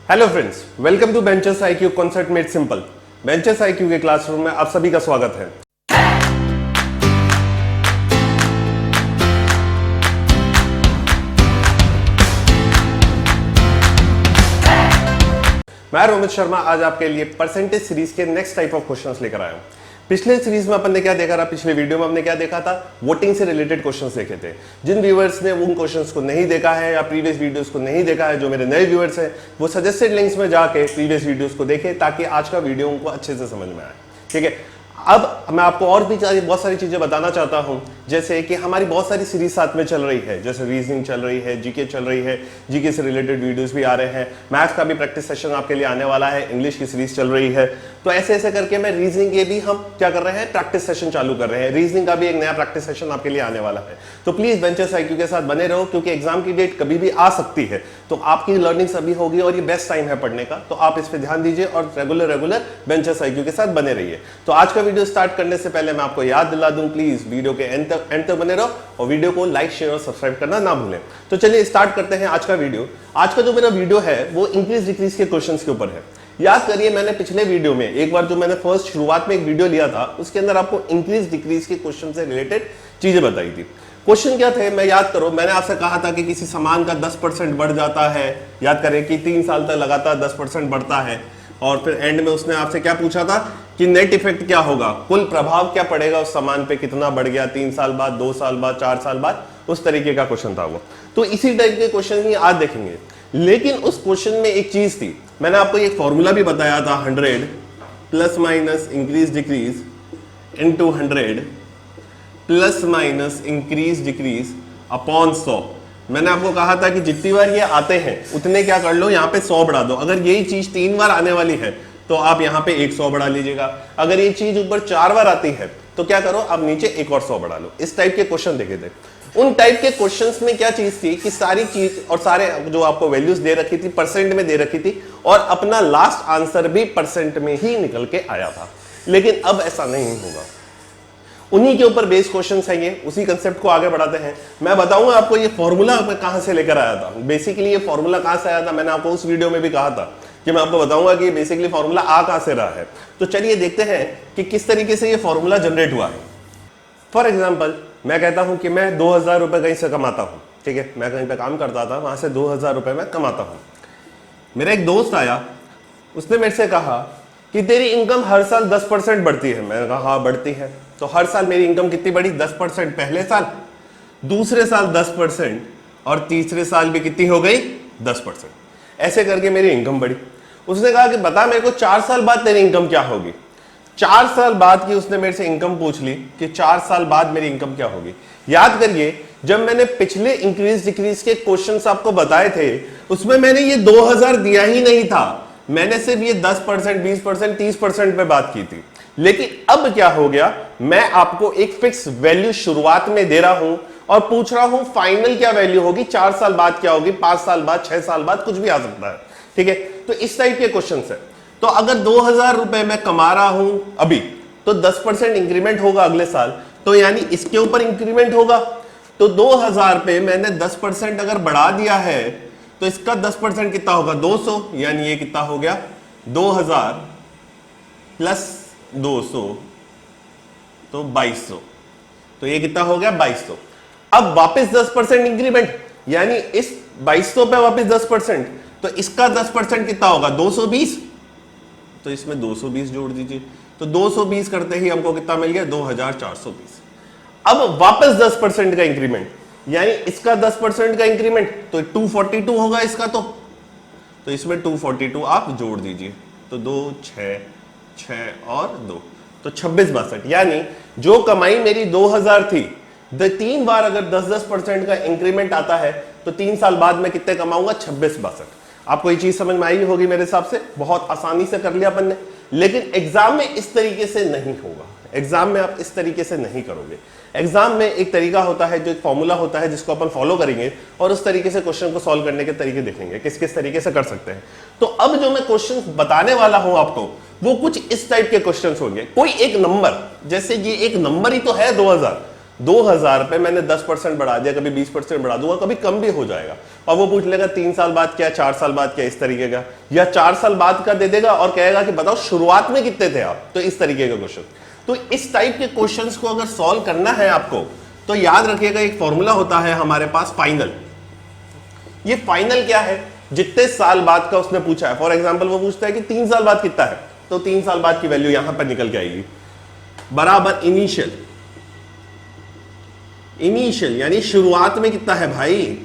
Hello friends, welcome to benchers IQ concept made simple. Benchers IQ के classroom में आप सभी का स्वागत है। मैं रोमित शर्मा आज आपके लिए परसेंटेज सीरीज के नेक्स्ट टाइप ऑफ क्वेश्चंस लेकर आया हूं। पिछले सीरीज में अपन ने क्या देखा था, पिछले वीडियो में हमने क्या देखा था, वोटिंग से रिलेटेड क्वेश्चंस देखे थे। जिन व्यूअर्स ने उन क्वेश्चंस को नहीं देखा है या प्रीवियस वीडियोस को नहीं देखा है, जो मेरे नए व्यूअर्स हैं, वो सजेस्टेड लिंक्स में जाके प्रीवियस वीडियोस को देखें ताकि आज का वीडियो उनको अच्छे से समझ में आए। ठीक है, अब मैं आपको और भी बहुत सारी चीजें बताना चाहता हूं, जैसे कि हमारी बहुत सारी सीरीज साथ में चल रही है, जैसे रीजनिंग चल रही है, जीके चल रही है, जीके से रिलेटेड वीडियोस भी आ रहे हैं, मैथ्स का भी प्रैक्टिस सेशन आपके लिए आने वाला है, इंग्लिश की सीरीज चल रही है। तो ऐसे ऐसे करके मैं रीजनिंग के भी हम क्या कर रहे हैं, प्रैक्टिस सेशन चालू कर रहे हैं। रीजनिंग का भी एक नया प्रैक्टिस सेशन आपके लिए आने वाला है। तो प्लीज बेंचर्स आईक्यू के साथ बने रहो, क्योंकि एग्जाम की डेट कभी भी आ सकती है। तो आपकी लर्निंग सभी होगी और ये बेस्ट टाइम है पढ़ने का, तो आप इस पर ध्यान दीजिए और रेगुलर बेंचर्स आईक्यू के साथ बने रहिए। तो आज का वीडियो स्टार्ट करने से पहले मैं आपको याद दिला दूं, प्लीज वीडियो के एंड तक बने रहो और वीडियो को लाइक, शेयर और सब्सक्राइब करना ना भूलें। तो चलिए स्टार्ट करते हैं आज का वीडियो। आज का जो मेरा वीडियो है वो इंक्रीज डिक्रीज के क्वेश्चंस के ऊपर है। याद करिए, मैंने पिछले वीडियो में एक बार जो मैंने फर्स्ट शुरुआत में एक वीडियो लिया था, उसके अंदर आपको इंक्रीज डिक्रीज के क्वेश्चन से रिलेटेड चीजें बताई थी। क्वेश्चन क्या थे, मैं याद करो, मैंने आपसे कहा था कि किसी सामान का 10% बढ़ जाता है। याद करें कि 3 साल तक लगातार 10% बढ़ता है, और फिर एंड में उसने आपसे क्या पूछा था कि नेट इफेक्ट क्या होगा, कुल प्रभाव क्या पड़ेगा उस सामान पे, कितना बढ़ गया 3 साल बाद, 2 साल बाद, 4 साल बाद, उस तरीके का क्वेश्चन था वो। तो इसी टाइप के क्वेश्चन ही आज देखेंगे। लेकिन उस क्वेश्चन में एक चीज थी, मैंने आपको एक फॉर्मूला भी बताया था, 100 plus minus increase decrease into 100 plus minus increase decrease upon 100। मैंने आपको कहा था कि जितनी बार ये आते हैं उतने क्या कर लो, यहाँ पे 100 बढ़ा दो। अगर यही चीज 3 बार आने वाली है तो आप यहाँ पे 100 बढ़ा लीजिएगा। अगर ये चीज ऊपर 4 बार आती है तो क्या करो, आप नीचे एक और 100 बढ़ा लो। इस टाइप के क्वेश्चन देखे थे। उन टाइप के क्वेश्चंस में क्या चीज थी कि सारी चीज और सारे जो आपको वैल्यूज दे रखी थी परसेंट में दे रखी थी, और अपना लास्ट आंसर भी परसेंट में ही निकल के आया था। लेकिन अब ऐसा नहीं होगा। उन्हीं के ऊपर बेस्ड क्वेश्चंस हैं ये, उसी कंसेप्ट को आगे बढ़ाते हैं। मैं बताऊंगा आपको ये फॉर्मूला मैं कहां से लेकर आया था। बेसिकली ये फॉर्मूला कहां से आया था, मैंने आपको उस वीडियो में भी कहा था कि मैं आपको बताऊंगा कि बेसिकली फॉर्मूला आ कहां से रहा है। तो चलिए देखते हैं कि किस तरीके से ये फॉर्मूला जनरेट हुआ है। फॉर एग्जाम्पल, मैं कहता हूं कि मैं 2000 रुपए कहीं से कमाता हूं। ठीक है, मैं कहीं पे काम करता था, वहां से 2000 रुपए मैं कमाता हूं। मेरा एक दोस्त आया, उसने मेरे से कहा कि तेरी इनकम हर साल 10% बढ़ती है। मैंने कहा हाँ बढ़ती है। तो हर साल मेरी इनकम कितनी बढ़ी, 10%। पहले साल, दूसरे साल 10%, और तीसरे साल भी कितनी हो गई, 10%। ऐसे करके मेरी इनकम बढ़ी। उसने कहा कि बता मेरे को 4 साल बाद तेरी इनकम क्या होगी। 4 साल बाद की उसने मेरे से इनकम पूछ ली कि 4 साल बाद मेरी इनकम क्या होगी। याद करिए, जब मैंने पिछले इंक्रीज डिक्रीज के क्वेश्चंस आपको बताए थे, उसमें मैंने ये 2000 दिया ही नहीं था। मैंने सिर्फ ये 10%, 20%, 30% पे बात की थी। लेकिन अब क्या हो गया, मैं आपको एक फिक्स वैल्यू शुरुआत में दे रहा हूं और पूछ रहा हूं फाइनल क्या वैल्यू होगी, 4 साल बाद क्या होगी, 5 साल बाद, 6 साल बाद, कुछ भी आ सकता है। ठीक है, तो इस टाइप के क्वेश्चन है। तो अगर 2000 रुपए मैं कमा रहा हूं अभी, तो 10% इंक्रीमेंट होगा अगले साल, तो यानी इसके ऊपर इंक्रीमेंट होगा। तो 2000 पे मैंने 10% अगर बढ़ा दिया है तो इसका 10% कितना होगा, 200। यानी ये कितना हो गया, 2000 प्लस 200 तो 2200। तो ये कितना हो गया, 2200। अब वापस 10% इंक्रीमेंट, यानी इस 2200 पे वापस 10%, तो इसका 10% कितना होगा, 220। तो इसमें 220 जोड़ दीजिए, तो 220 करते ही हमको कितना मिल गया, 2420। अब वापस 10% का इंक्रीमेंट, यानी इसका 10% का इंक्रीमेंट, तो 242 होगा इसका। तो इसमें 242 आप जोड़ दीजिए, तो 2 6 6 और 2, तो 26 62। यानी जो कमाई मेरी 2000 थी, 3 बार अगर 10% का इंक्रीमेंट आता है तो 3 साल बाद मैं कितने कमाऊंगा, 26 62। आपको ये चीज समझ में आई होगी मेरे हिसाब से, बहुत आसानी से कर लिया अपन ने। लेकिन एग्जाम में इस तरीके से नहीं होगा। एग्जाम में आप इस तरीके से नहीं करोगे। एग्जाम में एक तरीका होता है, जो एक फॉर्मूला होता है, जिसको अपन फॉलो करेंगे और उस तरीके से क्वेश्चन को सॉल्व करने के तरीके देखेंगे किस किस तरीके से कर सकते हैं। तो अब जो मैं क्वेश्चन बताने वाला हूं आपको, वो कुछ इस टाइप के क्वेश्चन होंगे। कोई एक नंबर, जैसे ये एक नंबर ही तो है 2000 पे मैंने 10% बढ़ा दिया, कभी 20% बढ़ा दूंगा, कभी कम भी हो जाएगा। और वो पूछ लेगा 3 साल बाद क्या, 4 साल बाद क्या, इस तरीके का, या 4 साल बाद का दे देगा और कहेगा कि बताओ शुरुआत में कितने थे आप, तो इस तरीके का क्वेश्चन। तो इस टाइप के क्वेश्चंस को अगर सॉल्व करना है आपको तो याद रखिएगा एक फॉर्मूला होता है हमारे पास फाइनल। ये फाइनल क्या है, जितने साल बाद का उसने पूछा है। फॉर एग्जांपल वो पूछता है कि 3 साल बाद कितना है, तो 3 साल बाद की वैल्यू यहां पर निकल के आएगी बराबर इनिशियल। इनिशियल यानी शुरुआत में कितना है भाई,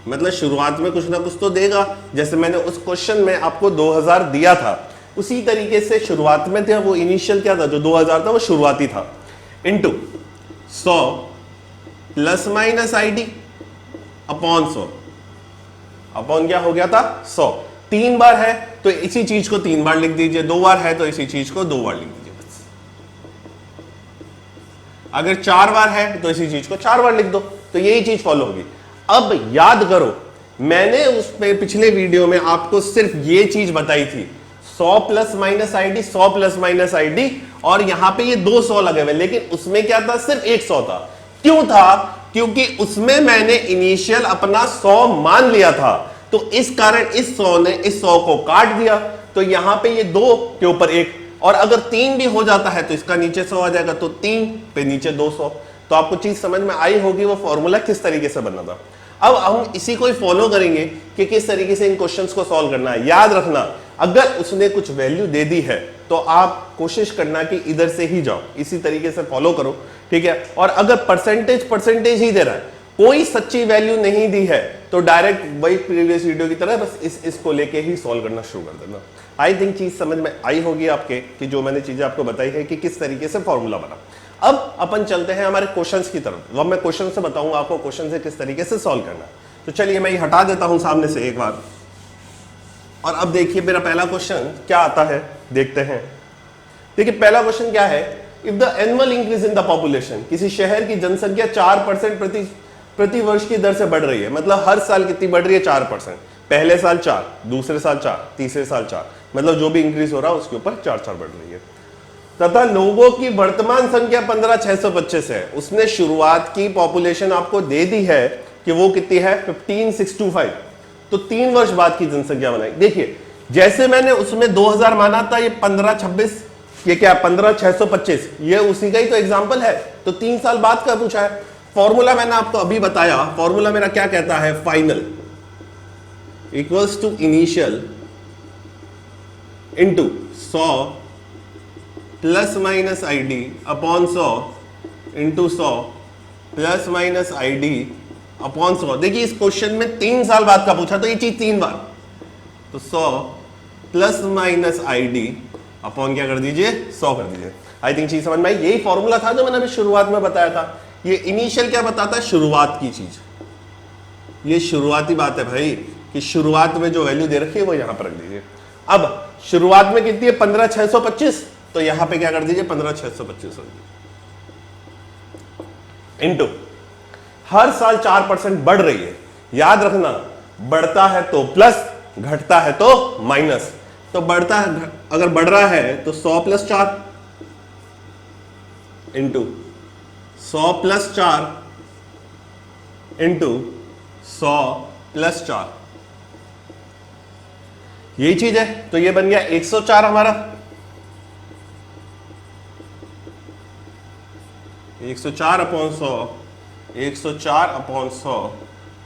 मतलब शुरुआत में कुछ ना कुछ तो देगा। जैसे मैंने उस क्वेश्चन में आपको 2000 दिया था, उसी तरीके से शुरुआत में था वो इनिशियल क्या था, जो 2000 था वो शुरुआती था, into 100 plus minus ID upon 100 upon क्या हो गया था 100। 3 बार है तो इसी चीज को 3 बार लिख दीजिए, 2 बार है तो इसी चीज को 2 बार लिख दीजिए बस। अगर 4 बार है तो इसी चीज को 4 बार लिख दो, तो यही चीज फॉलो होगी। अब याद करो मैंने उसमें पिछले वीडियो में आपको सिर्फ ये चीज बताई थी 100 plus minus ID, 100 plus minus ID, और यहां पे ये 200 लगे हुए, लेकिन उसमें क्या था, सिर्फ 100 था। क्यों था, क्योंकि उसमें मैंने इनिशियल अपना 100 मान लिया था, तो इस कारण इस 100 ने इस 100 को काट दिया, तो यहां पे ये 2 के ऊपर 1, और अगर 3 भी हो जाता है तो इसका नीचे 100 आ जाएगा, तो 3 पे नीचे 200। तो आपको चीज समझ में आई होगी वो फॉर्मूला किस तरीके से बनना था। अब हम इसी को ही फॉलो करेंगे कि किस तरीके से इन क्वेश्चंस को सॉल्व करना है। याद रखना अगर उसने कुछ वैल्यू दे दी है तो आप कोशिश करना कि इधर से ही जाओ, इसी तरीके से फॉलो करो, ठीक है। और अगर परसेंटेज ही दे रहा है, कोई सच्ची वैल्यू नहीं दी है, तो डायरेक्ट वही प्रीवियस वीडियो की तरह बस इसको लेके ही सॉल्व करना शुरू कर देना। आई थिंक चीज समझ में आई होगी आपके कि जो मैंने चीजें आपको बताई है कि किस तरीके से फॉर्मूला बना। अब अपन चलते हैं हमारे क्वेश्चंस की तरफ। अब मैं क्वेश्चन से बताऊंगा आपको क्वेश्चन से किस तरीके से सॉल्व करना है। तो चलिए मैं ये हटा देता हूं सामने से एक बार, और अब देखिए मेरा पहला क्वेश्चन क्या आता है, देखते हैं। देखिए पहला क्वेश्चन क्या है, if the annual increase in the population, किसी शहर की जनसंख्या 4% प्रति वर्ष की दर से बढ़ रही है, मतलब हर साल कितनी बढ़ रही है, 4%। पहले साल 4, दूसरे साल 4, तीसरे साल 4, मतलब जो भी इंक्रीज हो रहा है उसके ऊपर 4 बढ़ रही है। तथा लोगों की वर्तमान संख्या 15,625 है। उसने शुरुआत की पॉपुलेशन आपको दे दी है कि वो कितनी है, 15,625। तो 3 वर्ष बाद की जनसंख्या बनाई। देखिए जैसे मैंने उसमें 2000 माना था, ये 1526, ये क्या 15,625, ये उसी का ही तो एग्जाम्पल है। तो 3 साल बाद का पूछा है। फॉर्मूला मैंने आपको अभी बताया, फॉर्मूला मेरा क्या कहता है, final equals to initial into 100 plus minus ID upon 100 into 100 plus minus ID upon 100। देखिए इस क्वेश्चन में 3 साल बाद का पूछा, तो ये चीज 3 बार, तो 100 प्लस माइनस आईडी अपॉन क्या कर दीजिए, 100 कर दीजिए। आई थिंक चीज समझ में आई। यही फॉर्मूला था जो मैंने अभी शुरुआत में बताया था। ये इनिशियल क्या बताता है, शुरुआत की चीज, ये शुरुआती बात है भाई, कि शुरुआत में जो वैल्यू दे रखी है वो यहां पर रख दीजिए। अब शुरुआत में कितनी है, 15,625, तो यहां पे क्या कर दीजिए, 15,625 इंटू हर साल 4% बढ़ रही है। याद रखना बढ़ता है तो प्लस, घटता है तो माइनस। तो बढ़ता है, अगर बढ़ रहा है तो 100 plus 4 into 100 plus 4 into 100 plus 4, यही चीज है। तो ये बन गया 104 हमारा, 104 अपॉन 100, 104 अपॉन 100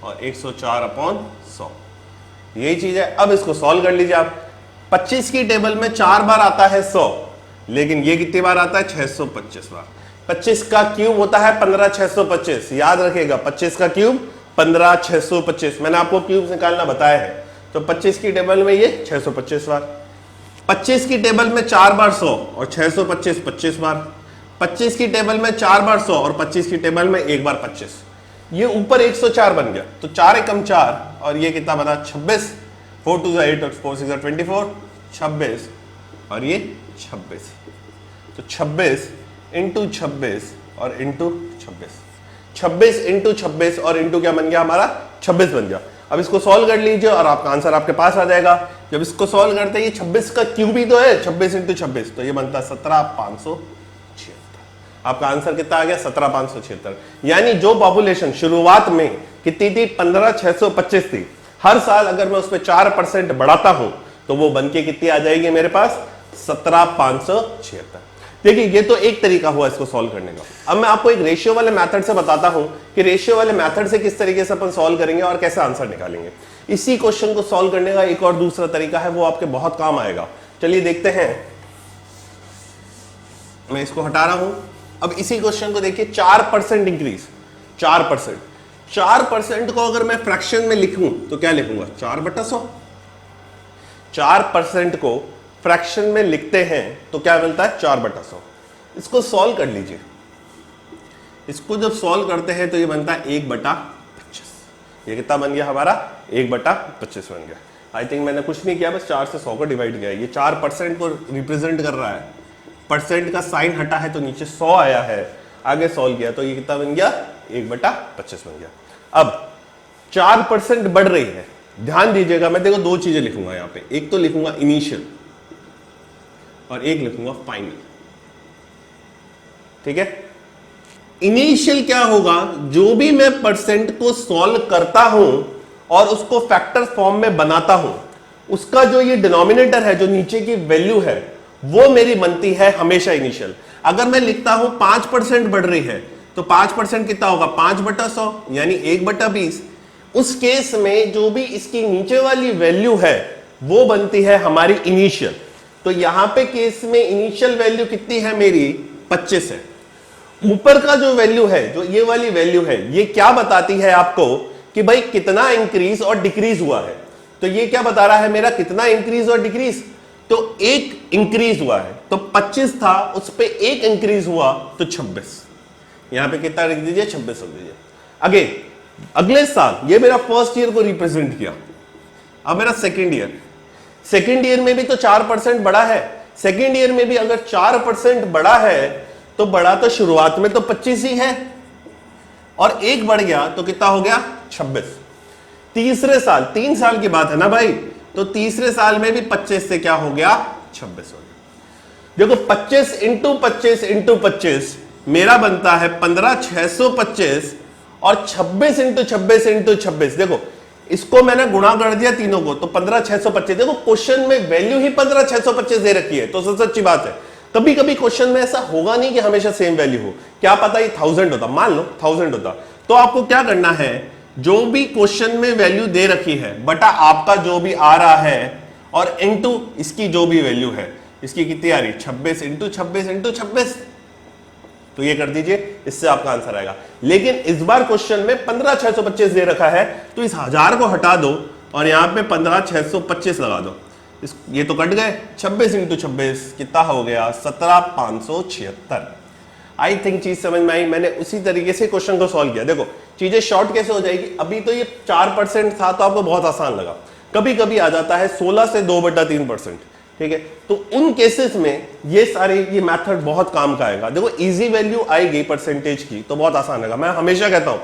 और 104 अपॉन 100, यही चीज है। अब इसको सॉल्व कर लीजिए आप। 25 की टेबल में 4 बार आता है 100, लेकिन ये कितनी बार आता है, 625 बार। 25 का क्यूब होता है 15,625, याद रखिएगा 25 का क्यूब 15,625, मैंने आपको क्यूब निकालना बताया है। तो 25 की टेबल में ये 625 बार, 25 की टेबल में 4 बार 100 और 625 25 बार, 25 की टेबल में 4 बार 100 और 25 की टेबल में 1 बार 25, ये ऊपर 104 बन गया। तो 4 एकम 4 और ये कितना बना, 26, 4 2 8 और 4 6 24, 26 और ये 26। तो 26 इंटू 26 और इंटू 26, 26 इंटू 26 और इंटू क्या बन गया हमारा, 26 बन गया। अब इसको सॉल्व कर लीजिए और आपका आंसर आपके पास आ जाएगा। जब इसको सॉल्व करते हैं, ये 26 का क्यूब ही तो है, 26 इंटू 26, तो ये बनता है 17,576। आपका आंसर कितना आ गया, 17,576। यानी जो पॉपुलेशन शुरुआत में कितनी थी, 15,625 थी, हर साल अगर मैं उस पर 4% बढ़ाता हूं तो वो बन के कितनी आ जाएगी मेरे पास, 17,576। देखिए ये तो एक तरीका हुआ इसको सॉल्व करने का। अब मैं आपको एक रेशियो वाले मेथड से बताता हूं कि रेशियो वाले मेथड से किस तरीके से अपन सॉल्व करेंगे और कैसे आंसर निकालेंगे। इसी क्वेश्चन को सॉल्व करने का एक और दूसरा तरीका है, वो आपके बहुत काम आएगा। चलिए देखते हैं, मैं इसको हटा रहा हूं। अब इसी क्वेश्चन को देखिए, 4% इंक्रीज, 4% को अगर मैं फ्रैक्शन में लिखूं तो क्या लिखूंगा, 4/100। 4% को फ्रैक्शन में लिखते हैं तो क्या मिलता है, 4/100। इसको सॉल्व कर लीजिए। इसको जब सॉल्व करते हैं तो ये बनता है 1/25। ये कितना बन गया हमारा, 1/25 बन गया। आई थिंक मैंने कुछ नहीं किया, बस 4 से 100 को डिवाइड किया। ये 4% को रिप्रेजेंट कर रहा है, परसेंट का साइन हटा है तो नीचे 100 आया है, आगे सॉल्व किया तो ये कितना बन गया, 1/25 बन गया। अब 4% बढ़ रही है, ध्यान दीजिएगा। मैं देखो 2 चीजें लिखूंगा यहां पे, एक तो लिखूंगा इनिशियल और एक लिखूंगा फाइनल। ठीक है, इनिशियल क्या होगा, जो भी मैं परसेंट को सॉल्व करता हूं और उसको फैक्टर फॉर्म में बनाता हूं, उसका जो ये डिनोमिनेटर है, जो नीचे की वैल्यू है, वो मेरी बनती है हमेशा इनिशियल। अगर मैं लिखता हूं 5% बढ़ रही है तो 5% कितना होगा, 5/100 यानी 1/20। उस केस में जो भी इसकी नीचे वाली वैल्यू है वो बनती है हमारी इनिशियल। तो यहां पे केस में इनिशियल वैल्यू कितनी है मेरी, 25 है। ऊपर का जो वैल्यू है, जो ये वाली वैल्यू है, ये क्या बताती है आपको कि भाई कितना इंक्रीज और डिक्रीज हुआ है। तो ये क्या बता रहा है मेरा, कितना इंक्रीज और डिक्रीज, तो 1 इंक्रीज हुआ है, तो 25 था, उस पे 1 इंक्रीज हुआ तो 26। यहां पे कितना लिख दीजिए, 26 लिख दीजिए। अगले साल ये मेरा फर्स्ट ईयर को रिप्रेजेंट किया। अब मेरा सेकेंड ईयर में भी तो 4% बढ़ा है। सेकेंड ईयर में भी अगर 4% बढ़ा है तो बढ़ा तो शुरुआत में तो 25 ही है, और 1 बढ़ गया तो कितना हो गया, 26। तीसरे साल, 3 साल की बात है ना भाई, तो तीसरे साल में भी 25 से क्या हो गया, 26 हो गया। देखो 25 इंटू 25 मेरा बनता है 15,625, और 26 इंटू 26 देखो इसको मैंने गुणा कर दिया तीनों को, तो 15,625। देखो क्वेश्चन में वैल्यू ही 15,625 दे रखी है, तो सबसे अच्छी बात है। कभी कभी क्वेश्चन में ऐसा होगा नहीं कि हमेशा सेम वैल्यू हो, क्या पता ये 1000 होता, मान लो 1000 होता, तो आपको क्या करना है, जो भी क्वेश्चन में वैल्यू दे रखी है बटा आपका जो भी आ रहा है, और इनटू इसकी जो भी वैल्यू है, इसकी कितनी आ रही, 26 इंटू 26, तो ये कर दीजिए, इससे आपका आंसर आएगा। लेकिन इस बार क्वेश्चन में 15,625 दे रखा है, तो इस 1000 को हटा दो और यहां पे 15,625 लगा दो। ये तो कट गए, 26 इंटू 26 कितना हो गया, 17,576। आई थिंक चीज समझ में आई। मैंने उसी तरीके से क्वेश्चन को सॉल्व किया। देखो चीजें शॉर्ट कैसे हो जाएगी। अभी तो ये 4% था तो आपको बहुत आसान लगा, कभी कभी आ जाता है 16 से 2/3%। ठीक है, तो उन केसेस में ये मेथड बहुत काम का आएगा। देखो इजी वैल्यू आएगी परसेंटेज की तो बहुत आसान रहेगा। मैं हमेशा कहता हूं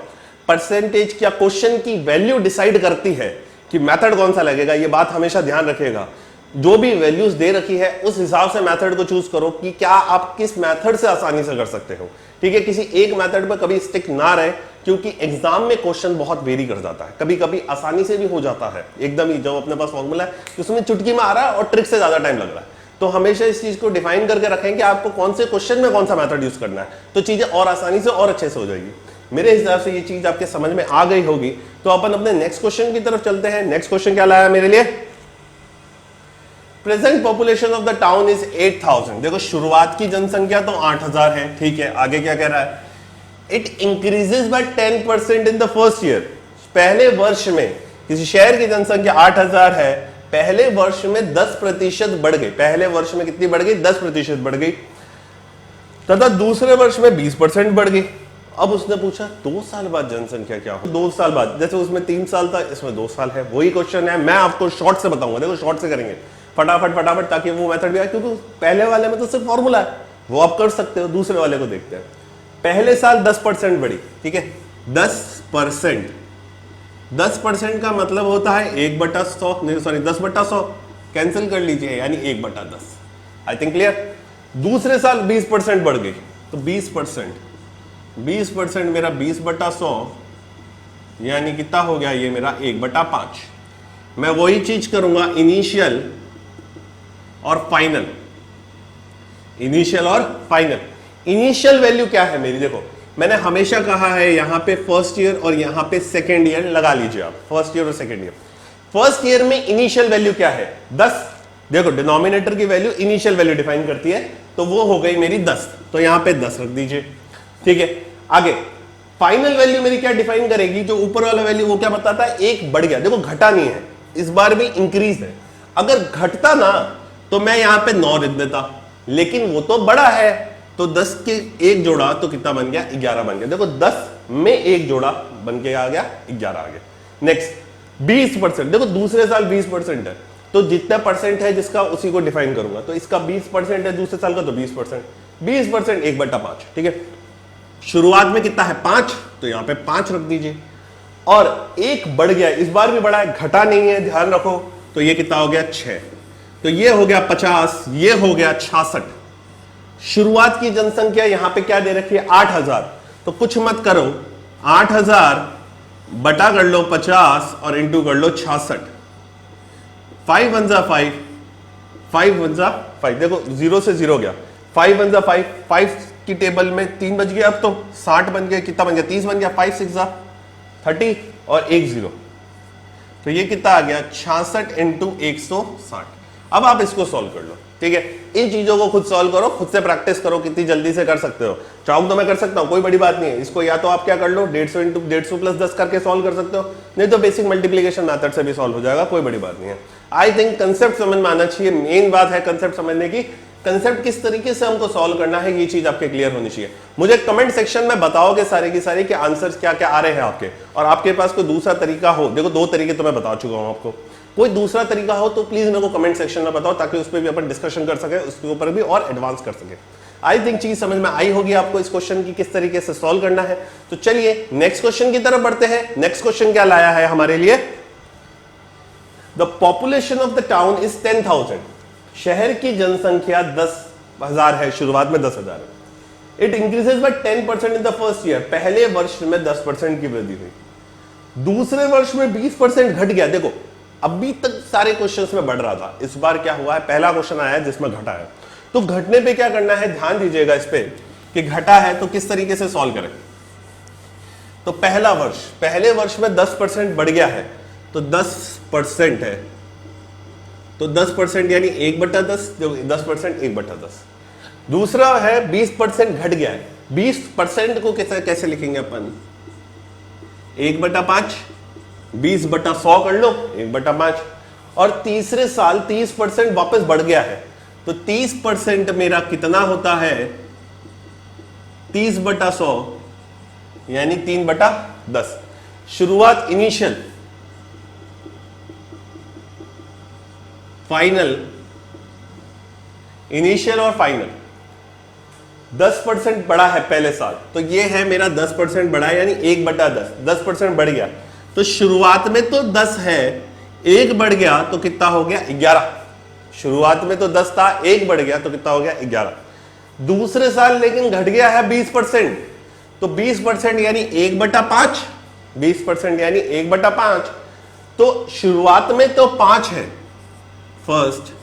परसेंटेज क्या क्वेश्चन की वैल्यू डिसाइड करती है कि मेथड कौन सा लगेगा। ये बात हमेशा ध्यान रखिएगा, जो भी वैल्यूज दे रखी है उस हिसाब से मेथड को चूज करो कि क्या आप किस मेथड से आसानी से कर सकते हो। ठीक है, किसी एक मेथड पर कभी स्टिक ना रहे, क्योंकि एग्जाम में क्वेश्चन बहुत वेरी कर जाता है। कभी कभी आसानी से भी हो जाता है एकदम ही, जब अपने पास फॉर्मूला है उसमें चुटकी में आ रहा है और ट्रिक से ज्यादा टाइम लग रहा है। तो हमेशा इस चीज को डिफाइन करके रखें कि आपको कौन से क्वेश्चन में कौन सा मेथड यूज करना है, तो चीजें और आसानी से और अच्छे से हो जाएगी। मेरे हिसाब से ये चीज आपके समझ में आ गई होगी। तो अपन अपने नेक्स्ट क्वेश्चन की तरफ चलते हैं। नेक्स्ट क्वेश्चन क्या लाया मेरे लिए, present population of the town is 8000। देखो शुरुआत की जनसंख्या तो 8000 है, ठीक है। आगे क्या कह रहा है, it increases by 10% in the first year. पहले वर्ष में किसी शहर की जनसंख्या 8000 है, पहले वर्ष में 10% बढ़ गई। पहले वर्ष में कितनी बढ़ गई, 10% बढ़ गई, तथा दूसरे वर्ष में 20% बढ़ गई। अब उसने पूछा 2 साल बाद जनसंख्या क्या हो। 2 साल बाद, जैसे उसमें 3 साल था, इसमें 2 साल है। वही क्वेश्चन है, मैं आपको शॉर्ट से बताऊंगा। देखो शॉर्ट से करेंगे फटाफट, ताकि वो मेथड भी आए, क्योंकि पहले वाले में तो सिर्फ फॉर्मूला है, वो आप कर सकते हो। दूसरे वाले को देखते हैं। पहले साल 10% बढ़ी, ठीक है, 10% का मतलब होता है 1/100, सॉरी 10/100 कैंसिल कर लीजिए, यानी 1/10। I think clear. दूसरे साल 20% बढ़ गई, तो 20% मेरा 20/100 यानी कितना हो गया, ये मेरा 1/5। मैं वही चीज करूंगा इनिशियल और फाइनल। इनिशियल और फाइनल। इनिशियल वैल्यू क्या है मेरी, देखो मैंने हमेशा कहा है यहां पे फर्स्ट ईयर और यहां पे सेकेंड ईयर लगा लीजिए आप, फर्स्ट ईयर और सेकेंड ईयर। फर्स्ट ईयर में इनिशियल वैल्यू क्या है 10। देखो डिनोमिनेटर की वैल्यू इनिशियल वैल्यू डिफाइन करती है, तो वो हो गई मेरी 10, तो यहां पे 10 रख दीजिए। ठीक है, आगे फाइनल वैल्यू मेरी क्या डिफाइन करेगी, जो ऊपर वाला वैल्यू वो क्या बताता है, एक बढ़ गया, देखो घटा नहीं है, इस बार भी इंक्रीज है। अगर घटता ना तो मैं यहां पे 9 लिख देता, लेकिन वो तो बड़ा है, तो 10 के एक जोड़ा तो कितना बन गया, 11 बन गया। देखो 10 में एक जोड़ा बन के आ गया, 11 आ गया। नेक्स्ट 20%, देखो दूसरे साल 20% है, तो जितना परसेंट है जिसका उसी को डिफाइन करूंगा, तो इसका 20% है दूसरे साल का, तो 20%, 20% 1/5। ठीक है, शुरुआत में कितना है 5, तो यहां पे 5 रख दीजिए। और एक बढ़ गया, इस बार भी बढ़ा है, घटा नहीं है, ध्यान रखो, तो ये कितना हो गया 6, तो ये हो गया 50, ये हो गया 66। शुरुआत की जनसंख्या यहां पे क्या दे रखी है 8000, तो कुछ मत करो, 8000 बटा कर लो 50 और इंटू कर लो 66। 5 1 5, 5 1 5, देखो 0 से 0 गया, 5 1 5, 5 की टेबल में 3 बच गया, अब तो 60 बन गया, कितना बन गया 30 बन गया, 5 6 30 और 1 0, तो ये कितना आ गया 66 इंटू 160। अब आप इसको सॉल्व कर लो। ठीक है, इन चीजों को खुद सॉल्व करो, खुद से प्रैक्टिस करो, कितनी जल्दी से कर सकते हो। चाहूं तो मैं कर सकता हूं, कोई बड़ी बात नहीं है। इसको या तो आप क्या कर लो 150 इंटू 150 प्लस 10 करके सॉल्व कर सकते हो, नहीं तो बेसिक मल्टीप्लिकेशन मेथड से भी सॉल्व हो जाएगा, कोई बड़ी बात नहीं है। आई थिंक कंसेप्ट समझ में आना चाहिए, मेन बात है कंसेप्ट समझने की, कंसेप्ट किस तरीके से हमको सॉल्व करना है, ये चीज आपके क्लियर होनी चाहिए। मुझे कमेंट सेक्शन में बताओगे सारे की सारे कि आंसर्स क्या क्या आ रहे हैं आपके, और आपके पास कोई दूसरा तरीका हो, देखो 2 तरीके तो मैं बता चुका हूं आपको, कोई दूसरा तरीका हो तो प्लीज मेरे को कमेंट सेक्शन में बताओ, ताकि उस पर भी अपन डिस्कशन कर सके, उसके ऊपर भी और एडवांस कर सके। आई थिंक चीज समझ में आई होगी आपको इस क्वेश्चन की किस तरीके से सॉल्व करना है। तो चलिए नेक्स्ट क्वेश्चन की तरफ बढ़ते हैं। नेक्स्ट क्वेश्चन क्या लाया है हमारे लिए, the population of the town is 10,000। शहर की जनसंख्या 10,000 है, शुरुआत में 10,000 है। It increases by 10% in the first year, पहले वर्ष में 10% की वृद्धि हुई, दूसरे वर्ष में 20% घट गया। देखो अभी तक सारे क्वेश्चंस में बढ़ रहा था, इस बार क्या हुआ है, पहला क्वेश्चन आया है जिसमें घटा है। तो घटने पे क्या करना है, ध्यान दीजिएगा इस पे कि घटा है तो किस तरीके से सॉल्व करें। तो पहला वर्ष, पहले वर्ष में 10% बढ़ गया है, तो 10% है, तो 10% यानी 1/10, जो 10% 1/10। दूसरा है 20% घट गया है, 20% को कैसे लिखेंगे अपन, 1/5, 20/100 कर लो 1/5। और तीसरे साल 30% वापस बढ़ गया है, तो 30% मेरा कितना होता है 30/100 यानी 3/10। शुरुआत इनिशियल, फाइनल, इनिशियल और फाइनल 10% बढ़ा है पहले साल, तो ये है मेरा 10% बढ़ा है, यानी 1/10, 10% बढ़ गया। तो शुरुआत में तो 10 है, 1 बढ़ गया तो कितना हो गया 11। शुरुआत में तो 10 था, 1 बढ़ गया तो कितना हो गया 11। दूसरे साल लेकिन घट गया है 20%, तो 20% यानी 1/5, 20% यानी 1/5। तो शुरुआत में तो 5 है, फर्स्ट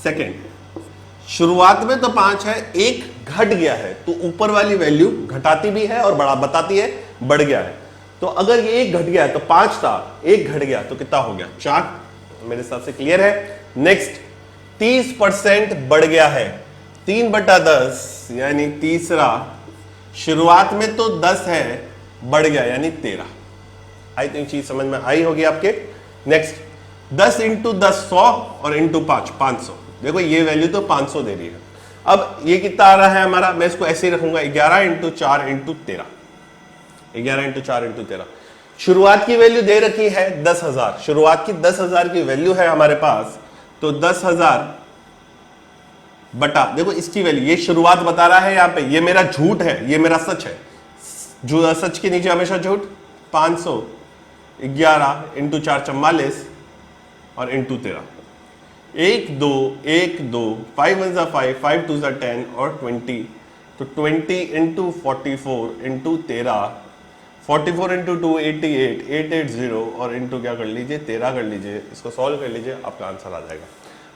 सेकेंड, शुरुआत में तो 5 है, 1 घट गया है, तो ऊपर वाली वैल्यू घटाती भी है और बड़ा बताती है बढ़ गया है। तो अगर ये 1 घट गया है तो 5 था, 1 घट गया तो कितना हो गया 4। मेरे हिसाब से क्लियर है। नेक्स्ट 30% बढ़ गया है, 3/10 यानी तीसरा, शुरुआत में तो 10 है, बढ़ गया यानी 13। आई थिंक चीज समझ में आई होगी आपके। नेक्स्ट 10 इंटू 10 100 और इंटू 5 500। देखो ये वैल्यू तो 500 दे रही है। अब ये कितना आ रहा है हमारा, मैं इसको ऐसे ही रखूंगा 11 इंटू 4 इंटू 13, 11 इंटू 4 इंटू 13। शुरुआत की वैल्यू दे रखी है 10,000, शुरुआत की 10,000 की वैल्यू है हमारे पास, तो 10,000 बटा, देखो इसकी वैल्यू, ये शुरुआत बता रहा है यहाँ पे, ये मेरा झूठ है, ये मेरा सच है, जो सच के नीचे हमेशा झूठ। 500, 11 इंटू 4 44 और इंटू 13, 1 2 1 2, 5 1 5, 5 2 10 और 20, तो 20 इंटू 44 इंटू 13 44 इंटू 2 88 880 और इंटू क्या कर लीजिए 13 कर लीजिए, इसको सॉल्व कर लीजिए, आपका आंसर आ जाएगा।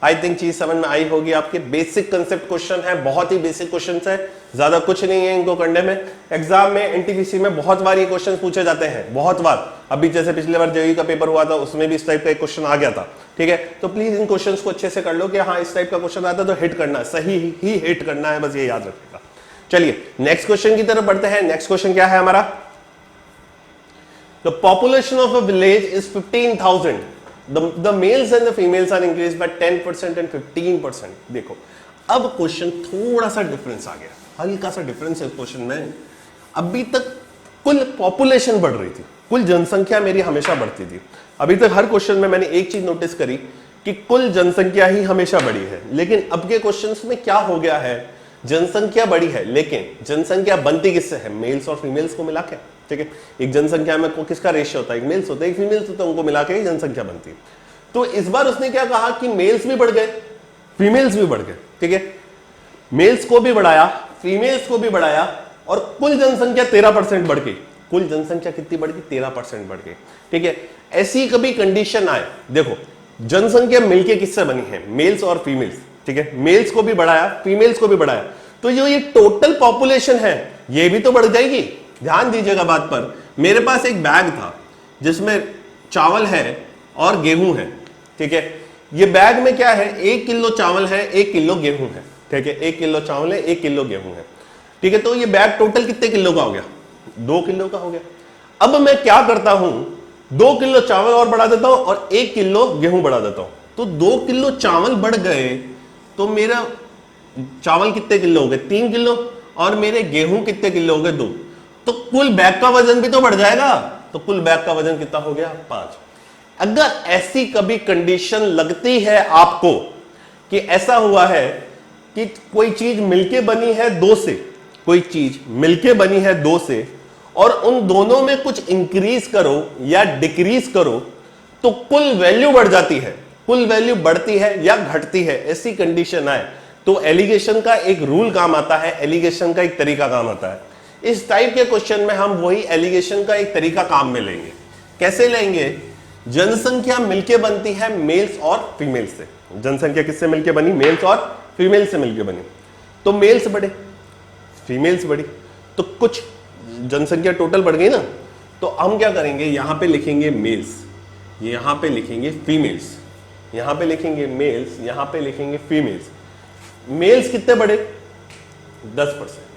आई थिंक चीज समझ में आई होगी। आपके बेसिक कंसेप्ट क्वेश्चन है, बहुत ही बेसिक क्वेश्चन है, ज्यादा कुछ नहीं है इनको करने में। एग्जाम में एनटीपीसी में बहुत बार ये क्वेश्चन पूछे जाते हैं, बहुत बार। अभी जैसे पिछले बार जेईई का पेपर हुआ था उसमें भी इस टाइप का एक क्वेश्चन आ गया था, ठीक है। तो प्लीज इन क्वेश्चन को अच्छे से कर लो कि हाँ इस टाइप का क्वेश्चन आता है तो हिट करना है, सही ही हिट करना है, बस ये याद रखिएगा। चलिए नेक्स्ट क्वेश्चन की तरफ बढ़ते हैं। नेक्स्ट क्वेश्चन क्या है हमारा? The population of a village is 15,000. The males and the females are increased by 10% and 15%. देखो अब क्वेश्चन थोड़ा सा डिफरेंस आ गया, हल्का सा डिफरेंस है इस क्वेश्चन में। अभी तक कुल पॉपुलेशन बढ़ रही थी, कुल जनसंख्या मेरी हमेशा बढ़ती थी। अभी तक हर क्वेश्चन में मैंने एक चीज नोटिस करी कि कुल जनसंख्या ही हमेशा बढ़ी है। लेकिन अब के क्वेश्चंस में क्या हो गया है, जनसंख्या बढ़ी है लेकिन जनसंख्या बनती किससे है? मेल्स और फीमेल्स को मिला के, ठीक है। एक जनसंख्या में किसका रेशियो होता है? एक मेल्स होता है, एक फीमेल्स होता है, उनको मिला के जनसंख्या बनती है। तो इस बार उसने क्या कहा कि मेल्स भी बढ़ गए, फीमेल्स भी बढ़ गए, ठीक है। मेल्स को भी बढ़ाया, फीमेल्स को भी बढ़ाया और कुल जनसंख्या 13% बढ़ गई। कुल जनसंख्या कितनी बढ़ गई? 13% बढ़ गई, ठीक है। ऐसी कभी कंडीशन आए, देखो जनसंख्या मिलके किससे बनी है? मेल्स और फीमेल्स, ठीक है। मेल्स को भी बढ़ाया, फीमेल्स को भी बढ़ाया, तो ये टोटल पॉपुलेशन है ये भी तो बढ़ जाएगी। ध्यान दीजिएगा बात पर। मेरे पास एक बैग था जिसमें चावल है और गेहूं है, ठीक है। ये बैग में क्या है? 1 किलो चावल है, 1 किलो गेहूं है, ठीक है। 1 किलो चावल है, 1 किलो गेहूं है, ठीक है। तो ये बैग टोटल कितने किलो का हो गया? 2 किलो का हो गया। अब मैं क्या करता हूं, 2 किलो चावल और बढ़ा देता हूं और 1 किलो गेहूं बढ़ा देता हूं, तो 2 किलो चावल बढ़ गए तो मेरा चावल कितने किलो हो गए? 3 किलो। और मेरे गेहूं कितने किलो हो गए? 2। तो कुल बैग का वजन भी तो बढ़ जाएगा। तो कुल बैग का वजन कितना हो गया? 5। अगर ऐसी कभी कंडीशन लगती है आपको कि ऐसा हुआ है कि कोई चीज मिलके बनी है 2 से, कोई चीज मिलके बनी है 2 से और उन दोनों में कुछ इंक्रीज करो या डिक्रीज करो तो कुल वैल्यू बढ़ जाती है, कुल वैल्यू बढ़ती है या घटती है, ऐसी कंडीशन आए तो एलिगेशन का एक रूल काम आता है, एलिगेशन का एक तरीका काम आता है। इस टाइप के क्वेश्चन में हम वही एलिगेशन का एक तरीका काम में लेंगे। कैसे लेंगे? जनसंख्या मिलके बनती है मेल्स और फीमेल्स से। जनसंख्या किससे मिलके बनी? मेल्स और फीमेल्स से मिलके बनी। तो मेल्स बढ़े, फीमेल्स बढ़ी, तो कुछ जनसंख्या टोटल बढ़ गई ना। तो हम क्या करेंगे, यहां पे लिखेंगे मेल्स, यहां पे लिखेंगे फीमेल्स, यहां पे लिखेंगे मेल्स, यहां पे लिखेंगे फीमेल्स। मेल्स कितने बढ़े? 10%।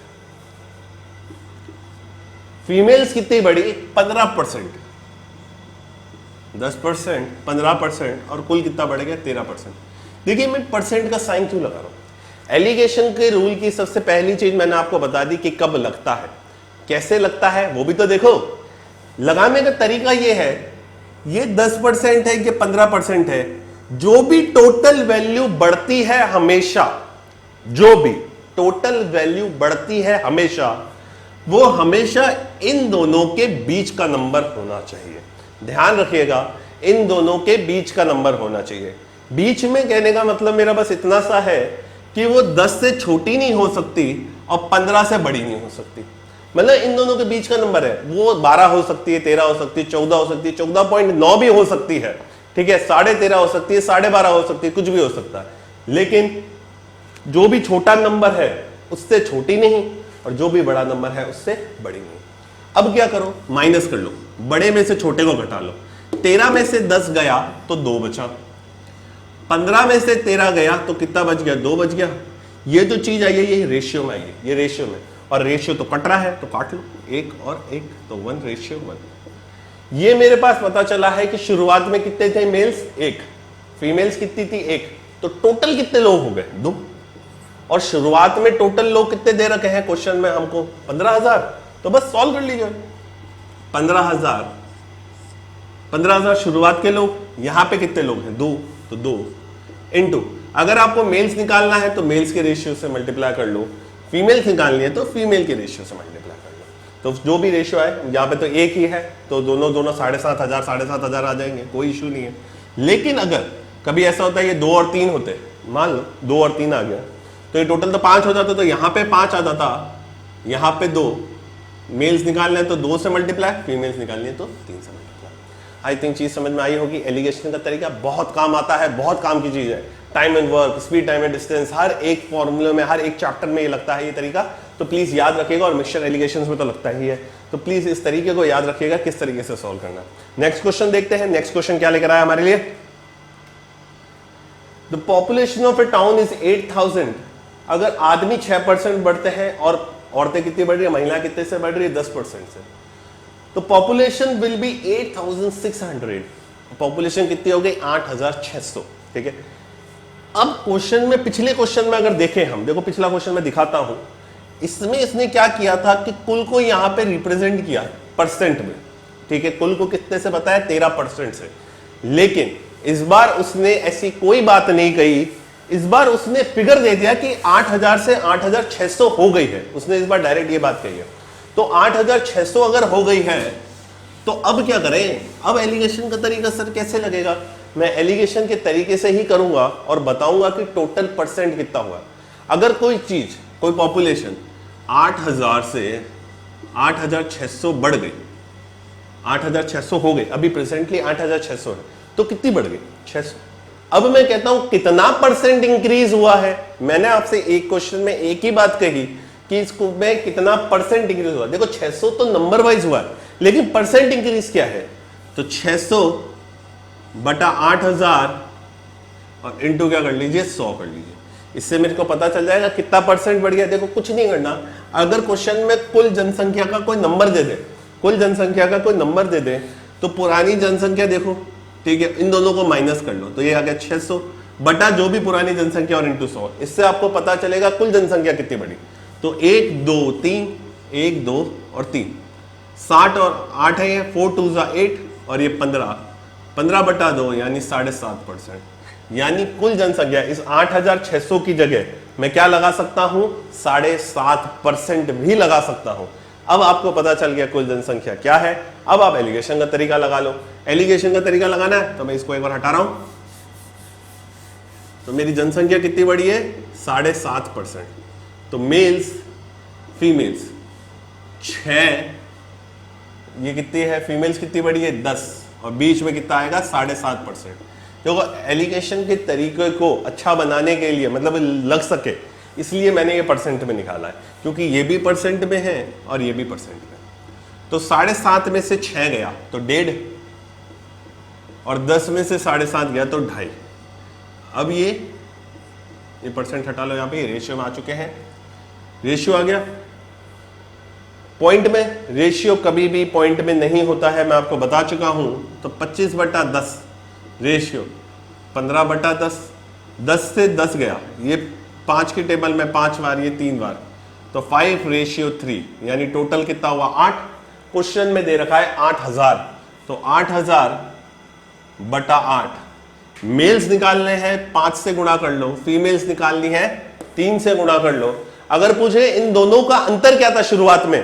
फीमेल्स कितनी बढ़ी? 15%। 10%, 15% और कुल कितना बढ़ गया? 13%। देखिए मैं परसेंट का साइन क्यों लगा रहा हूं? एलिगेशन के रूल की सबसे पहली चीज मैंने आपको बता दी कि कब लगता है, कैसे लगता है वो भी तो देखो। लगाने का तरीका ये है, ये 10% है, ये 15% है, जो भी टोटल वैल्यू बढ़ती है हमेशा, जो भी टोटल वैल्यू बढ़ती है हमेशा, वो हमेशा इन दोनों के बीच का नंबर होना चाहिए। ध्यान रखिएगा, इन दोनों के बीच का नंबर होना चाहिए। बीच में कहने का मतलब मेरा बस इतना सा है कि वो 10 से छोटी नहीं हो सकती और 15 से बड़ी नहीं हो सकती। मतलब इन दोनों के बीच का नंबर है, वो 12 हो सकती है, 13 हो सकती है, 14 हो सकती है, 14.9 भी हो सकती है, ठीक है, 13.5 हो सकती है, 12.5 हो सकती है, कुछ भी हो सकता है। लेकिन जो भी छोटा नंबर है उससे छोटी नहीं और जो भी बड़ा नंबर है उससे बड़ी नहीं। अब क्या करो, माइनस कर लो, बड़े में से छोटे को घटा लो। 13 में से 10 गया तो 2 बचा, 15 में से 13 गया तो कितना बच गया? 2 बच गया। ये जो चीज आई है ये रेशियो में आई है, ये रेशियो में, और रेशियो तो कट रहा है तो काट लो, 1 और 1 तो 1:1। ये मेरे पास पता चला है कि शुरुआत में कितने थे मेल्स? 1, फीमेल्स कितनी थी? 1, तो टोटल कितने लोग हो गए? 2। और शुरुआत में टोटल लोग कितने दे रखे हैं क्वेश्चन में हमको? 15,000। तो बस सॉल्व कर लीजिए, 15,000 शुरुआत के लोग, यहां पे कितने लोग हैं? 2, तो 2 इंटू, अगर आपको मेल्स निकालना है तो मेल्स के रेशियो से मल्टीप्लाई कर लो, फीमेल्स निकालनी है तो फीमेल के रेशियो से मल्टीप्लाई कर लो। तो जो भी रेशियो है, यहाँ पे तो 1 ही है तो दोनों 7,500 7,500 आ जाएंगे, कोई इशू नहीं है। लेकिन अगर कभी ऐसा होता है ये 2 और 3 होते, मान लो 2 और 3 आ गया तो ये टोटल तो 5 हो जाता, तो यहाँ पे 5 आ जाता, यहाँ पे 2, मेल्स निकालना है तो 2 से मल्टीप्लाई, फीमेल्स निकालनी है तो 3 से मल्टीप्लाई। आई थिंक चीज समझ में आई होगी। एलिगेशन का तरीका बहुत काम आता है, बहुत काम की चीज है। Time and work, speed, time and distance, हर एक फॉर्मूले में, हर एक चैप्टर में ये लगता है ये तरीका, तो प्लीज याद रखिएगा। और मिक्सचर एलिगेशंस में तो लगता ही है, तो प्लीज इस तरीके को याद रखिएगा किस तरीके से सॉल्व करना। नेक्स्ट क्वेश्चन देखते हैं। नेक्स्ट क्वेश्चन क्या लेकर आया हमारे लिए? The population of A town is 8000। अगर आदमी 6% बढ़ते हैं और औरतें कितनी बढ़ रही है, महिला कितने से बढ़ रही है? 10% से। तो पॉपुलेशन विल बी 8600। पॉपुलेशन कितनी हो गई? 8600। ठीक है। अब क्वेश्चन में, पिछले क्वेश्चन में अगर देखें हम, देखो पिछला क्वेश्चन में दिखाता हूं, इसमें इसने क्या किया था कि कुल को यहां पे रिप्रेजेंट किया परसेंट में। ठीक है, कुल को कितने से बताया? 13% से। लेकिन इस बार उसने ऐसी कोई बात नहीं कही, इस बार उसने फिगर दे दिया कि 8000 से 8600 हो गई है। उसने इस बार डायरेक्ट ये बात कही है। तो 8600 अगर हो गई है तो अब क्या करें? अब एलिगेशन का तरीका सर कैसे लगेगा? मैं एलिगेशन के तरीके से ही करूंगा और बताऊंगा कि टोटल परसेंट कितना हुआ। अगर कोई चीज, कोई पॉपुलेशन 8000 से 8600 बढ़ गई, 8600 हो गई, अभी प्रेजेंटली 8600 है, तो कितनी बढ़ गई? 600। अब मैं कहता हूं कितना परसेंट इंक्रीज हुआ है। मैंने आपसे एक क्वेश्चन में एक ही बात कही कि इसको में कितना परसेंट इंक्रीज हुआ। देखो 600 तो नंबर वाइज हुआ है, लेकिन परसेंट इंक्रीज क्या है? तो 600 बटा 8000 और इनटू क्या कर लीजिए? 100 कर लीजिए। इससे मेरे को पता चल जाएगा कितना परसेंट बढ़ गया। देखो कुछ नहीं करना, अगर क्वेश्चन में कुल जनसंख्या का कोई नंबर दे दे, कुल जनसंख्या का कोई नंबर दे दे, तो पुरानी जनसंख्या देखो, ठीक है, इन दोनों को माइनस कर लो, तो ये आ गया 600 बटा जो भी पुरानी जनसंख्या और इंटू 100। इससे आपको पता चलेगा कुल जनसंख्या कितनी बढ़ी। तो 1 2 3, 1 2 और 3, 60 और 8 है, 4 2 8 और ये 15 बटा 2 यानी 7.5%। यानी कुल जनसंख्या इस 8600 की जगह मैं क्या लगा सकता हूं? 7.5% भी लगा सकता हूं। अब आपको पता चल गया कुल जनसंख्या क्या है। अब आप एलिगेशन का तरीका लगा लो। एलिगेशन का तरीका लगाना है तो मैं इसको एक बार हटा रहा हूं। तो मेरी जनसंख्या कितनी बढ़ी है? 7.5%। तो मेल्स, फीमेल्स 6, ये कितनी है? फीमेल्स कितनी बढ़ी है? 10, और बीच में कितना आएगा? 7.5%। देखो एलिगेशन के तरीके को अच्छा बनाने के लिए, मतलब लग सके, इसलिए मैंने ये परसेंट में निकाला है, क्योंकि ये भी परसेंट में है और ये भी परसेंट में। तो 7.5 में से 6 गया तो 1.5, और 10 में से 7.5 गया तो 2.5। अब ये परसेंट हटा लो, यहाँ पे रेशियो में आ चुके हैं। रेशियो आ गया। पॉइंट में रेशियो कभी भी पॉइंट में नहीं होता है, मैं आपको बता चुका हूं। तो 25/10 रेशियो 15/10, 10 से 10 गया, ये 5 की टेबल में 5 बार, ये 3 बार, तो 5:3, यानी टोटल कितना हुआ? 8। क्वेश्चन में दे रखा है 8000, तो 8000 बटा 8। मेल्स निकालने हैं 5 से गुणा कर लो, फीमेल्स निकालनी है 3 से गुणा कर लो। अगर पूछे इन दोनों का अंतर क्या था शुरुआत में,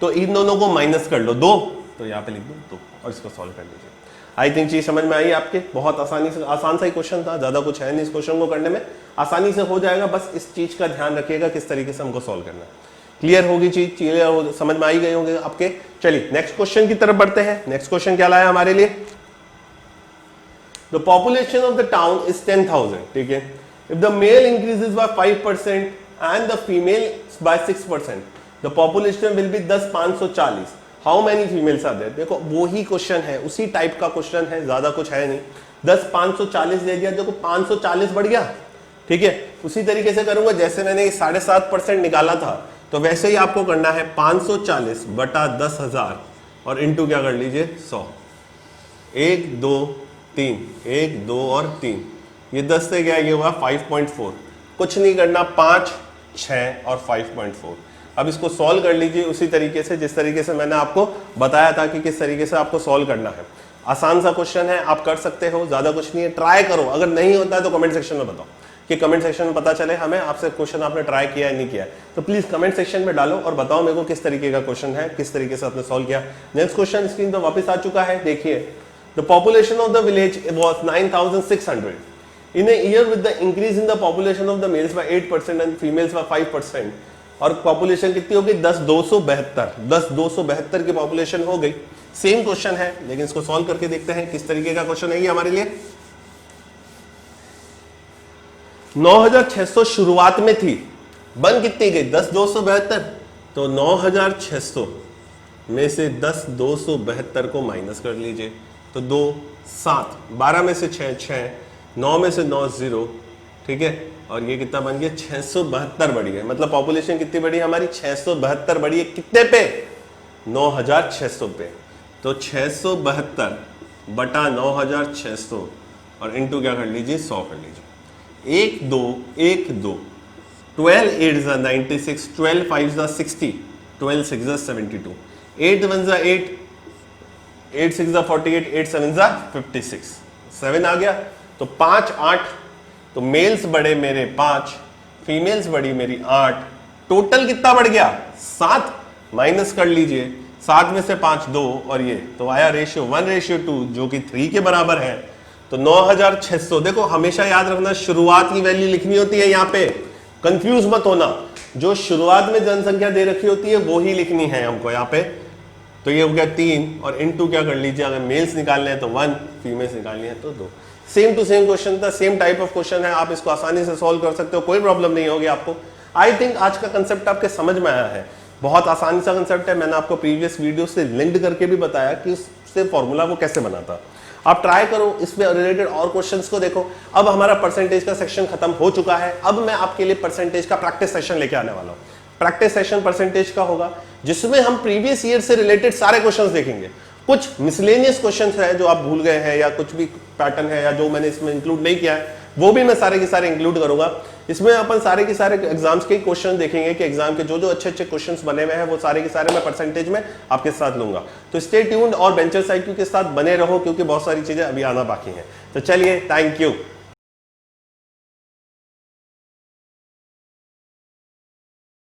तो इन दोनों को माइनस कर लो 2, तो यहां पे लिख दो 2 और इसको सॉल्व कर लीजिए। आई थिंक चीज समझ में आई आपके। बहुत आसान सा ही क्वेश्चन था, ज्यादा कुछ है नहीं। इस क्वेश्चन को करने में आसानी से हो जाएगा, बस इस चीज का ध्यान रखिएगा किस तरीके से हमको सॉल्व करना है। क्लियर होगी चीज? क्लियर हो, समझ में आई गई होंगे आपके। चलिए नेक्स्ट क्वेश्चन की तरफ बढ़ते हैं। नेक्स्ट क्वेश्चन क्या लाया हमारे लिए? The population of the town is 10,000। ठीक है, if the male increases by 5% and the female by 6%, the population will be 10,540। How many females are there? देखो वो ही क्वेश्चन है, उसी टाइप का क्वेश्चन है, ज्यादा कुछ है नहीं। 10,540 दे दिया, देखो 540 बढ़ गया। ठीक है, उसी तरीके से करूंगा जैसे मैंने 7.5% निकाला था, तो वैसे ही आपको करना है 540 बटा 10,000 और इंटू क्या कर लीजिए? 100। 1 2 3, 1 2 और 3, ये 10 से गया, ये हुआ 5.4। कुछ नहीं करना, 5 6 और 5.4। अब इसको सॉल्व कर लीजिए उसी तरीके से जिस तरीके से मैंने आपको बताया था कि किस तरीके से आपको सॉल्व करना है। आसान सा क्वेश्चन है, आप कर सकते हो, ज्यादा कुछ नहीं है। ट्राई करो, अगर नहीं होता है तो कमेंट सेक्शन में बताओ, कि कमेंट सेक्शन में पता चले हमें आपसे क्वेश्चन आपने ट्राई किया है नहीं किया है। तो प्लीज कमेंट सेक्शन में डालो और बताओ मेरे को किस तरीके का क्वेश्चन है, किस तरीके से आपने सॉल्व किया। नेक्स्ट क्वेश्चन स्क्रीन पर वापस आ चुका है, देखिए। The population of the village was 9,600 in a year with the increase in the population of the males by 8% and females by 5%. और पॉपुलेशन कितनी हो गई 10,272 की पॉपुलेशन हो गई। सेम क्वेश्चन है लेकिन इसको सॉल्व करके देखते हैं किस तरीके का क्वेश्चन है ये हमारे लिए। 9,600 शुरुआत में थी, बन कितनी गई 10,272, तो 9,600 में से 10,272 को माइनस कर लीजिए तो 2 7, 12 में से 6 6, 9 में से 9 0, ठीक है, और ये कितना बन गया 672 बढ़ी है। मतलब पॉपुलेशन कितनी बढ़ी है हमारी 672 बढ़ी है, कितने पे 9,600 पे। तो 672 बटा 9,600 और इंटू क्या कर लीजिए 100 कर लीजिए। 1 2 1 2, 12 8 96, 12 5 60, 12 6 72, 8 1 8, 8 6 48, 8 7 56, 7 आ गया। तो 5 8, तो मेल्स बढ़े मेरे 5, फीमेल्स बढ़ी मेरी 8, टोटल कितना बढ़ गया 7, माइनस कर लीजिए 7 में से 5 2 और ये तो आया रेशियो 1:2 जो कि 3 के बराबर है। तो 9,600, देखो हमेशा याद रखना शुरुआत की वैल्यू लिखनी होती है, यहाँ पे कंफ्यूज मत होना, जो शुरुआत में जनसंख्या दे रखी होती है वो ही लिखनी है हमको यहाँ पे। तो ये हो गया 3 और इनटू क्या कर लीजिए, अगर मेल्स निकालने हैं तो 1, फीमेल्स निकालनी है तो 2। सेम टू सेम क्वेश्चन था, सेम टाइप ऑफ क्वेश्चन है, आप इसको आसानी से सॉल्व कर सकते हो, कोई प्रॉब्लम नहीं होगी आपको। आई थिंक आज का कंसेप्ट आपके समझ में आया है, बहुत आसानी सा कंसेप्ट है। मैंने आपको प्रीवियस वीडियो से लिंक्ड करके भी बताया कि उससे फॉर्मूला वो कैसे बनाता। आप ट्राई करो, इसमें रिलेटेड और क्वेश्चंस को देखो। अब हमारा परसेंटेज का सेक्शन खत्म हो चुका है, अब मैं आपके लिए परसेंटेज का प्रैक्टिस सेशन लेके आने वाला हूँ। प्रैक्टिस सेशन परसेंटेज का होगा जिसमें हम प्रीवियस ईयर से रिलेटेड सारे क्वेश्चंस देखेंगे। कुछ मिसलेनियस क्वेश्चंस है जो आप भूल गए हैं या कुछ भी पैटर्न है या जो मैंने इसमें इंक्लूड नहीं किया है वो भी मैं सारे के सारे इंक्लूड करूंगा। इसमें अपन सारे के सारे एग्जाम्स के क्वेश्चन देखेंगे कि एग्जाम के जो जो अच्छे अच्छे क्वेश्चंस बने हुए हैं वो सारे के सारे मैं परसेंटेज में आपके साथ लूंगा। तो स्टे ट्यून्ड और बेंचर्स IQ के साथ बने रहो क्योंकि बहुत सारी चीजें अभी आना बाकी हैं। तो चलिए, थैंक यू।